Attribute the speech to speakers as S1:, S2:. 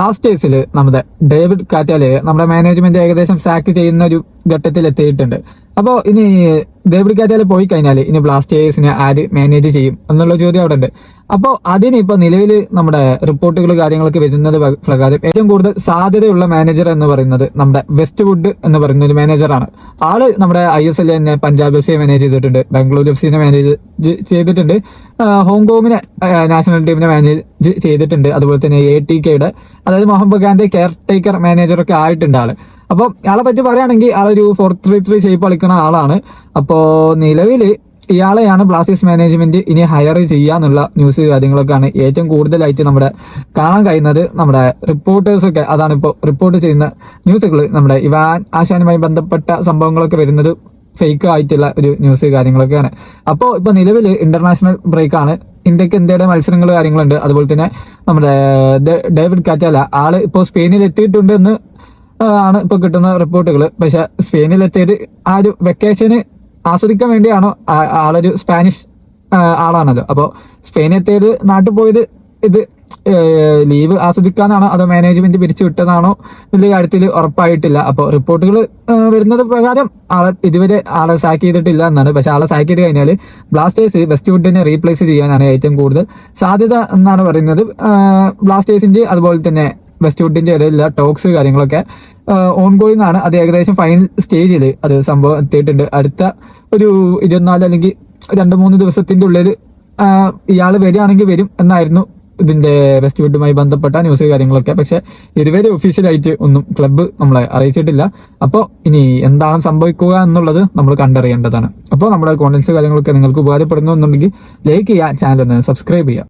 S1: ബ്ലാസ്റ്റേഴ്സിൽ നമ്മുടെ ഡേവിഡ് കാറ്റാലെ നമ്മുടെ മാനേജ്മെന്റ് ഏകദേശം സാക്ക് ചെയ്യുന്ന ഒരു ഘട്ടത്തിൽ എത്തിയിട്ടുണ്ട്. അപ്പോൾ ഇനി ഡേവിഡ് കാറ്റാലെ പോയി കഴിഞ്ഞാൽ ഇനി ബ്ലാസ്റ്റേഴ്സിനെ ആര് മാനേജ് ചെയ്യും എന്നുള്ള ചോദ്യം അവിടെ ഉണ്ട്. അപ്പോൾ അതിന് ഇപ്പൊ നിലവിൽ നമ്മുടെ റിപ്പോർട്ടുകൾ കാര്യങ്ങളൊക്കെ വരുന്നത് പ്രകാരം ഏറ്റവും കൂടുതൽ സാധ്യതയുള്ള മാനേജർ എന്ന് പറയുന്നത് നമ്മുടെ വെസ്റ്റ് വുഡ് എന്ന് പറയുന്ന ഒരു മാനേജറാണ്. ആള് നമ്മുടെ ISL തന്നെ പഞ്ചാബ് FC മാനേജ് ചെയ്തിട്ടുണ്ട്, ബാംഗ്ലൂർ FC മാനേജ് ചെയ്തിട്ടുണ്ട്, ഹോങ്കോങ്ങിനെ നാഷണൽ ടീമിനെ മാനേജ് ചെയ്തിട്ടുണ്ട്, അതുപോലെ തന്നെ ATKയുടെ അതായത് മോഹൻ ബഗാന്റെ കെയർ ടേക്കർ മാനേജറൊക്കെ ആയിട്ടുണ്ട് ആള്. അപ്പോൾ ആളെ പറ്റി പറയുകയാണെങ്കിൽ ആളൊരു 4-3-3 ഷേപ്പ് കളിക്കുന്ന ആളാണ്. അപ്പോൾ നിലവിൽ ഇയാളെയാണ് ബ്ലാസ്റ്റേഴ്സ് മാനേജ്മെന്റ് ഇനി ഹയർ ചെയ്യാന്നുള്ള ന്യൂസ് കാര്യങ്ങളൊക്കെയാണ് ഏറ്റവും കൂടുതലായിട്ട് നമ്മുടെ കാണാൻ കഴിയുന്നത്. നമ്മുടെ റിപ്പോർട്ടേഴ്സൊക്കെ അതാണ് ഇപ്പോൾ റിപ്പോർട്ട് ചെയ്യുന്ന ന്യൂസുകൾ. നമ്മുടെ ഇവാൻ ആശാനുമായി ബന്ധപ്പെട്ട സംഭവങ്ങളൊക്കെ വരുന്നത് ഫേക്ക് ആയിട്ടുള്ള ഒരു ന്യൂസ് കാര്യങ്ങളൊക്കെയാണ്. അപ്പോൾ ഇപ്പോൾ നിലവിൽ ഇന്റർനാഷണൽ ബ്രേക്കാണ്, ഇന്ത്യയുടെ മത്സരങ്ങൾ കാര്യങ്ങളുണ്ട്. അതുപോലെ തന്നെ നമ്മുടെ ഡേവിഡ് കാറ്റാല ആള് ഇപ്പോൾ സ്പെയിനിൽ എത്തിയിട്ടുണ്ട് എന്ന് ആണ് ഇപ്പോൾ കിട്ടുന്ന റിപ്പോർട്ടുകൾ. പക്ഷെ സ്പെയിനിലെത്തിയത് ആ ഒരു വെക്കേഷന് ആസ്വദിക്കാൻ വേണ്ടിയാണോ? ആളൊരു സ്പാനിഷ് ആളാണല്ലോ. അപ്പോൾ സ്പെയിനെത്തിയത് നാട്ടിൽ പോയത് ഇത് ലീവ് ആസ്വദിക്കാനാണോ അതോ മാനേജ്മെന്റ് പിരിച്ചു വിട്ടതാണോ വലിയ കാര്യത്തിൽ ഉറപ്പായിട്ടില്ല. അപ്പോൾ റിപ്പോർട്ടുകൾ വരുന്നത് പ്രകാരം ഇതുവരെ ആളെ സാക്ക് ചെയ്തിട്ടില്ല എന്നാണ്. പക്ഷെ ആളെ സാക്ക് ചെയ്ത് കഴിഞ്ഞാൽ ബ്ലാസ്റ്റേഴ്സ് വെസ്റ്റ് വുഡിനെ റീപ്ലേസ് ചെയ്യാനാണ് ഏറ്റവും കൂടുതൽ സാധ്യത എന്നാണ് പറയുന്നത്. ബ്ലാസ്റ്റേഴ്സിന്റെ അതുപോലെ തന്നെ വെസ്റ്റ് വുഡിന്റെ ഇടയിലുള്ള ടോക്സ് കാര്യങ്ങളൊക്കെ ഓൺഗോയിങ് ആണ്. അത് ഏകദേശം ഫൈനൽ സ്റ്റേജിൽ അത് സംഭവം എത്തിയിട്ടുണ്ട്. അടുത്ത ഒരു 24 അല്ലെങ്കിൽ 2-3 ദിവസത്തിന്റെ ഉള്ളിൽ ഇയാൾ വരികയാണെങ്കിൽ വരും എന്നായിരുന്നു ഇതിന്റെ വെസ്റ്റ് വുഡുമായി ബന്ധപ്പെട്ട ന്യൂസ് കാര്യങ്ങളൊക്കെ. പക്ഷെ ഇതുവരെ ഒഫീഷ്യലായിട്ട് ഒന്നും ക്ലബ്ബ് നമ്മളെ അറിയിച്ചിട്ടില്ല. അപ്പോൾ ഇനി എന്താണ് സംഭവിക്കുക എന്നുള്ളത് നമ്മൾ കണ്ടറിയേണ്ടതാണ്. അപ്പോൾ നമ്മുടെ കോണ്ടന്റ്സ് കാര്യങ്ങളൊക്കെ നിങ്ങൾക്ക് ഉപകാരപ്പെടുന്നു എന്നുണ്ടെങ്കിൽ ലൈക്ക് ചെയ്യുക, ചാനൽ ഒന്ന് സബ്സ്ക്രൈബ് ചെയ്യുക.